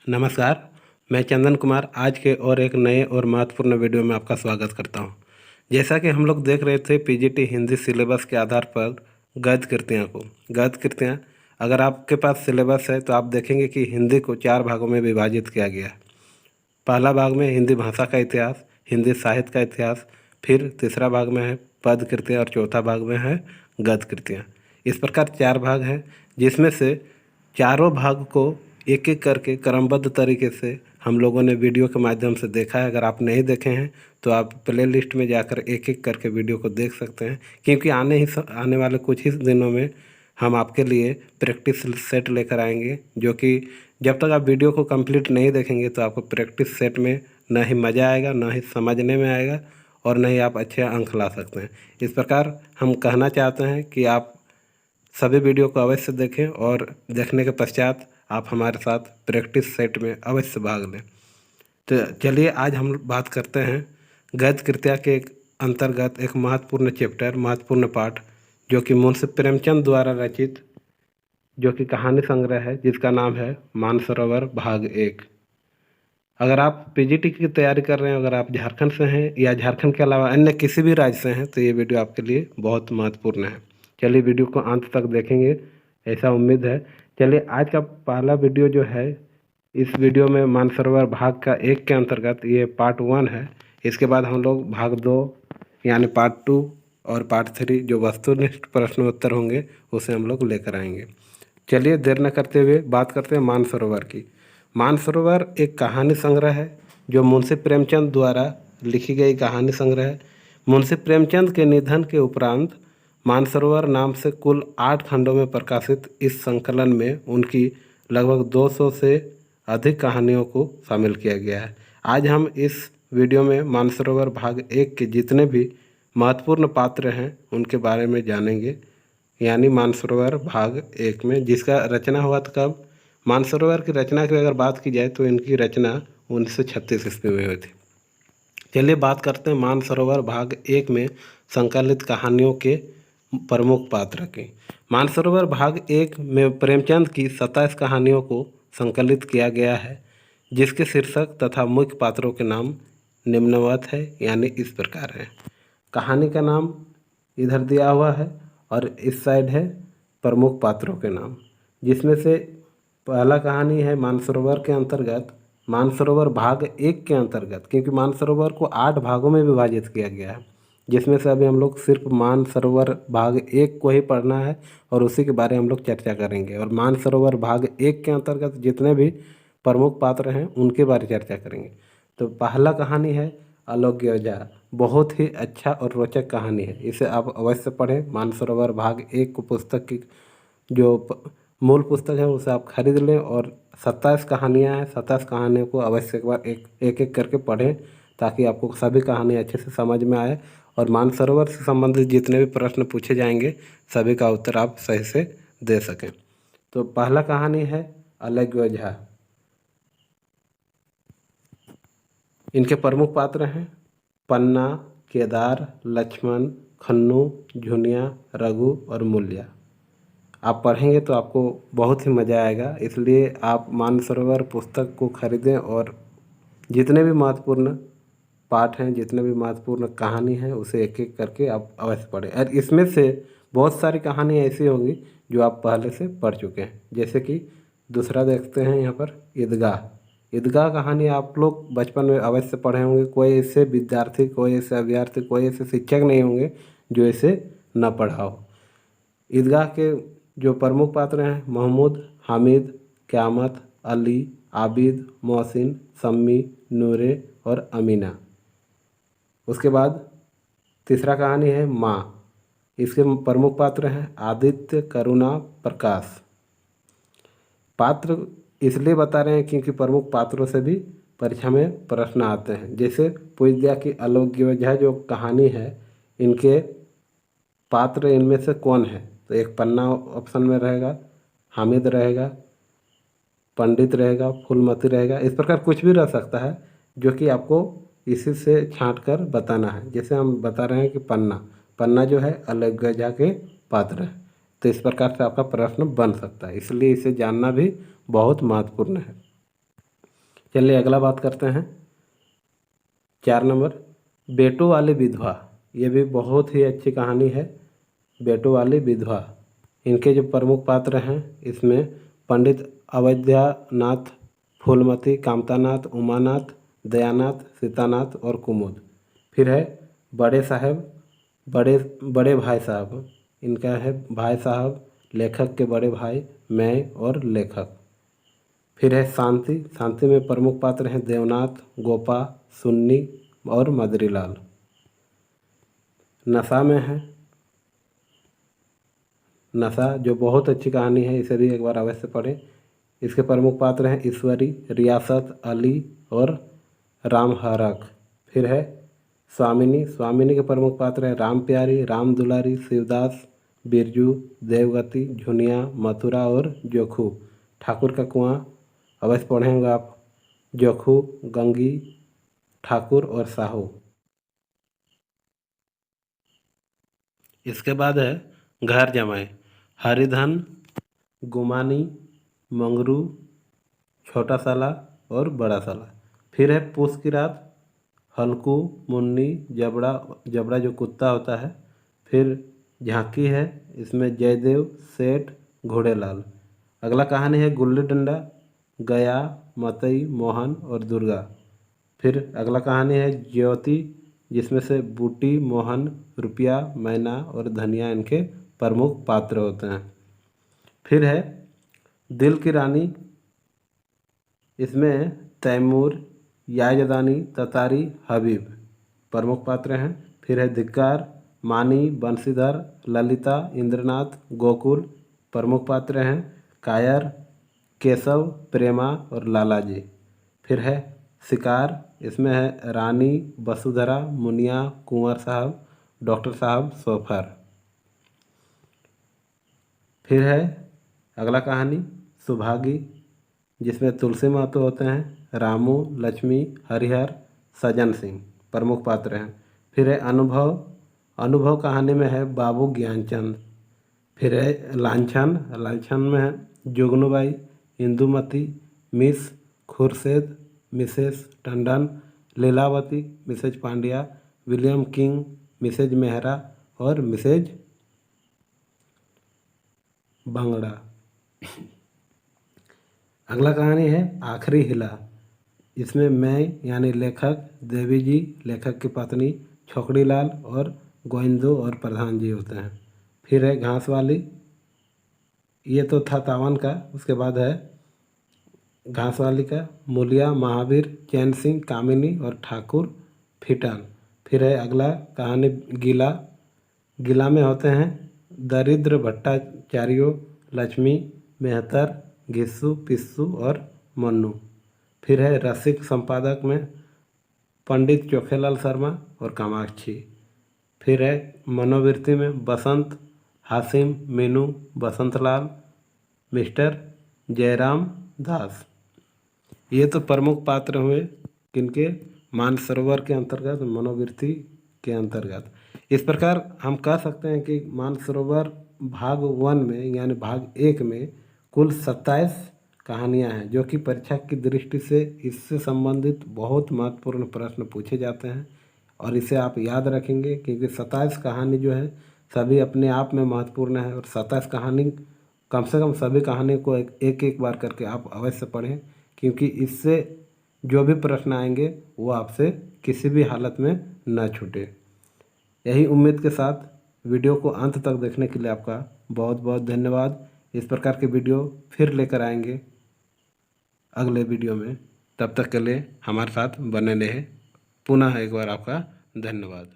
नमस्कार, मैं चंदन कुमार आज के और एक नए और महत्वपूर्ण वीडियो में आपका स्वागत करता हूं। जैसा कि हम लोग देख रहे थे पीजीटी हिंदी सिलेबस के आधार पर गद्य कृतियाँ अगर आपके पास सिलेबस है तो आप देखेंगे कि हिंदी को 4 भागों में विभाजित किया गया है। पहला भाग में हिंदी भाषा का इतिहास, हिंदी साहित्य का इतिहास, फिर तीसरा भाग में है पद कृतियाँ और चौथा भाग में है गद्य कृतियाँ। इस प्रकार 4 भाग हैं, जिसमें से चारों भाग को एक एक करके क्रमबद्ध तरीके से हम लोगों ने वीडियो के माध्यम से देखा है। अगर आप नहीं देखे हैं तो आप प्ले लिस्ट में जाकर एक एक करके वीडियो को देख सकते हैं, क्योंकि आने वाले कुछ ही दिनों में हम आपके लिए प्रैक्टिस सेट लेकर आएंगे, जो कि जब तक आप वीडियो को कंप्लीट नहीं देखेंगे तो आपको प्रैक्टिस सेट में न ही मज़ा आएगा, न ही समझने में आएगा और न ही आप अच्छे अंक ला सकते हैं। इस प्रकार हम कहना चाहते हैं कि आप सभी वीडियो को अवश्य देखें और देखने के पश्चात आप हमारे साथ प्रैक्टिस सेट में अवश्य भाग लें। तो चलिए आज हम बात करते हैं गद्य कृतियाँ के अंतर्गत एक महत्वपूर्ण पाठ, जो कि मुंशी प्रेमचंद द्वारा रचित जो कि कहानी संग्रह है, जिसका नाम है मानसरोवर भाग 1। अगर आप पीजीटी की तैयारी कर रहे हैं, अगर आप झारखंड से हैं या झारखंड के अलावा अन्य किसी भी राज्य से हैं, तो ये वीडियो आपके लिए बहुत महत्वपूर्ण है। चलिए वीडियो को अंत तक देखेंगे, ऐसा उम्मीद है। चलिए आज का पहला वीडियो जो है, इस वीडियो में मानसरोवर भाग का 1 के अंतर्गत ये पार्ट 1 है। इसके बाद हम लोग भाग 2 यानी पार्ट 2 और पार्ट 3 जो वस्तुनिष्ठ प्रश्नोत्तर होंगे उसे हम लोग लेकर आएंगे। चलिए देर न करते हुए बात करते हैं मानसरोवर की। मानसरोवर एक कहानी संग्रह है जो मुंशी प्रेमचंद द्वारा लिखी गई कहानी संग्रह है। मुंशी प्रेमचंद के निधन के उपरांत मानसरोवर नाम से कुल 8 खंडों में प्रकाशित इस संकलन में उनकी लगभग 200 से अधिक कहानियों को शामिल किया गया है। आज हम इस वीडियो में मानसरोवर भाग 1 के जितने भी महत्वपूर्ण पात्र हैं उनके बारे में जानेंगे, यानी मानसरोवर भाग 1 में, जिसका रचना हुआ था कब। मानसरोवर की रचना की अगर बात की जाए तो इनकी रचना 1936 ईस्वी में हुई थी। चलिए बात करते हैं मानसरोवर भाग 1 में संकलित कहानियों के प्रमुख पात्र की। मानसरोवर भाग 1 में प्रेमचंद की 27 कहानियों को संकलित किया गया है, जिसके शीर्षक तथा मुख्य पात्रों के नाम निम्नवत है, यानी इस प्रकार है। कहानी का नाम इधर दिया हुआ है और इस साइड है प्रमुख पात्रों के नाम, जिसमें से पहला कहानी है मानसरोवर के अंतर्गत, मानसरोवर भाग 1 के अंतर्गत, क्योंकि मानसरोवर को 8 भागों में विभाजित किया गया है, जिसमें से अभी हम लोग सिर्फ मानसरोवर भाग 1 को ही पढ़ना है और उसी के बारे में हम लोग चर्चा करेंगे। और मानसरोवर भाग 1 के अंतर्गत जितने भी प्रमुख पात्र हैं उनके बारे में चर्चा करेंगे। तो पहला कहानी है अलोग्यजा। बहुत ही अच्छा और रोचक कहानी है, इसे आप अवश्य पढ़ें। मानसरोवर भाग 1 को पुस्तक की जो मूल पुस्तक है उसे आप खरीद लें और 27 कहानियाँ हैं, 27 कहानियों को अवश्य एक बार एक एक करके पढ़ें, ताकि आपको सभी कहानी अच्छे से समझ में आए और मानसरोवर से संबंधित जितने भी प्रश्न पूछे जाएंगे सभी का उत्तर आप सही से दे सकें। तो पहला कहानी है अलोग्यजा। इनके प्रमुख पात्र हैं पन्ना, केदार, लक्ष्मण, खन्नू, झुनिया, रघु और मूल्या। आप पढ़ेंगे तो आपको बहुत ही मज़ा आएगा, इसलिए आप मानसरोवर पुस्तक को खरीदें और जितने भी महत्वपूर्ण पाठ हैं, जितने भी महत्वपूर्ण कहानी है, उसे एक एक करके आप अवश्य पढ़ें। और इसमें से बहुत सारी कहानी ऐसी होंगी जो आप पहले से पढ़ चुके हैं, जैसे कि दूसरा देखते हैं यहाँ पर ईदगाह। ईदगाह कहानी आप लोग बचपन में अवश्य पढ़े होंगे। कोई ऐसे विद्यार्थी, कोई ऐसे अभ्यर्थी, कोई ऐसे शिक्षक नहीं होंगे जो इसे न पढ़ा हो। ईदगाह के जो प्रमुख पात्र हैं महमूद, हामिद, क़यामत, अली, आबिद, मोहसिन, सम्मी, नूरे और अमीना। उसके बाद तीसरा कहानी है माँ। इसके प्रमुख पात्र हैं आदित्य, करुणा, प्रकाश। पात्र इसलिए बता रहे हैं क्योंकि प्रमुख पात्रों से भी परीक्षा में प्रश्न आते हैं। जैसे पूछ दिया कि अलोग्यजा जो कहानी है, इनके पात्र इनमें से कौन है, तो एक पन्ना ऑप्शन में रहेगा, हामिद रहेगा, पंडित रहेगा, फूलमती रहेगा। इस प्रकार कुछ भी रह सकता है जो कि आपको इसी से छांट कर बताना है। जैसे हम बता रहे हैं कि पन्ना जो है अलोग्यजा के पात्र है, तो इस प्रकार से आपका प्रश्न बन सकता है, इसलिए इसे जानना भी बहुत महत्वपूर्ण है। चलिए अगला बात करते हैं। 4 नंबर, बेटों वाली विधवा। ये भी बहुत ही अच्छी कहानी है, बेटों वाली विधवा। इनके जो प्रमुख पात्र हैं इसमें पंडित अवैद्यनाथ, फूलमती, कामतानाथ, उमानाथ, दयानाथ, सीतानाथ और कुमुद। फिर है बड़े साहब, बड़े बड़े भाई साहब। इनका है भाई साहब, लेखक के बड़े भाई, मैं और लेखक। फिर है शांति। शांति में प्रमुख पात्र हैं देवनाथ, गोपा, सुन्नी और मदरीलाल। नशा में है, नशा जो बहुत अच्छी कहानी है, इसे भी एक बार अवश्य पढ़ें। इसके प्रमुख पात्र हैं ईश्वरी, रियासत, अली और राम हरक। फिर है स्वामिनी। स्वामिनी के प्रमुख पात्र हैं राम प्यारी, राम दुलारी, शिवदास, बिरजू, देवगति, झुनिया, मथुरा और जोखू। ठाकुर का कुआं अवश्य पढ़ेंगे आप। जोखू, गंगी, ठाकुर और साहू। इसके बाद है घर जमाए। हरिधन, गुमानी, मंगरू, छोटा साला और बड़ा साला। फिर है पूस की रात। हल्कू, मुन्नी, जबड़ा, जबड़ा जो कुत्ता होता है। फिर झांकी है, इसमें जयदेव, सेठ, घोड़ेलाल। अगला कहानी है गुल्ली डंडा। गया, मतई, मोहन और दुर्गा। फिर अगला कहानी है ज्योति, जिसमें से बूटी, मोहन, रुपया, मैना और धनिया इनके प्रमुख पात्र होते हैं। फिर है दिल की रानी। इसमें तैमूर, याजदानी, ततारी, हबीब प्रमुख पात्र हैं। फिर है धिक्कार, मानी, बंशीधर, ललिता, इंद्रनाथ, गोकुल प्रमुख पात्र हैं। कायर, केशव, प्रेमा और लालाजी। फिर है शिकार। इसमें है रानी, वसुधरा, मुनिया, कुंवर साहब, डॉक्टर साहब, सोफर। फिर है अगला कहानी सुभागी, जिसमें तुलसी महतो होते हैं। रामू, लक्ष्मी, हरिहर, सज्जन सिंह प्रमुख पात्र हैं। फिर है अनुभव। अनुभव कहानी में है बाबू ज्ञानचंद। फिर है लांछन। लांछन में है Juganubai, Indumati, miss Khurshed, mrs Tandon, Lilavati, mrs Pandya, William King, mrs Mehra और मिसेज बंगड़ा। अगला कहानी है आखिरी हिला। इसमें मैं यानी लेखक, देवी जी लेखक की पत्नी, छोकड़ीलाल और गोविंदो और प्रधान जी होते हैं। फिर है घास वाली। ये तो था तावन का। उसके बाद है घास वाली का मूलिया, महावीर, चैन सिंह, कामिनी और ठाकुर फिटन। फिर है अगला कहानी गीला। गीला में होते हैं दरिद्र भट्टाचार्यों, लक्ष्मी, मेहतर, घिस्सू, पिस्सू और मन्नू। फिर है रसिक संपादक में पंडित चोखेलाल शर्मा और कामाक्षी। फिर है मनोवृत्ति में बसंत, हासिम, मीनू, बसंतलाल, मिस्टर जयराम दास। ये तो प्रमुख पात्र हुए किनके, मानसरोवर के अंतर्गत, मनोवृत्ति के अंतर्गत। इस प्रकार हम कह सकते हैं कि मानसरोवर भाग 1 में यानी भाग 1 में कुल 27 कहानियां हैं, जो कि परीक्षा की दृष्टि से इससे संबंधित बहुत महत्वपूर्ण प्रश्न पूछे जाते हैं। और इसे आप याद रखेंगे क्योंकि 27 कहानी जो है सभी अपने आप में महत्वपूर्ण है। और 27 कहानी कम से कम सभी कहानी को एक एक बार करके आप अवश्य पढ़ें, क्योंकि इससे जो भी प्रश्न आएंगे वो आपसे किसी भी हालत में न छूटे। यही उम्मीद के साथ वीडियो को अंत तक देखने के लिए आपका बहुत बहुत धन्यवाद। इस प्रकार के वीडियो फिर लेकर आएंगे अगले वीडियो में। तब तक के लिए हमारे साथ बने रहें। पुनः एक बार आपका धन्यवाद।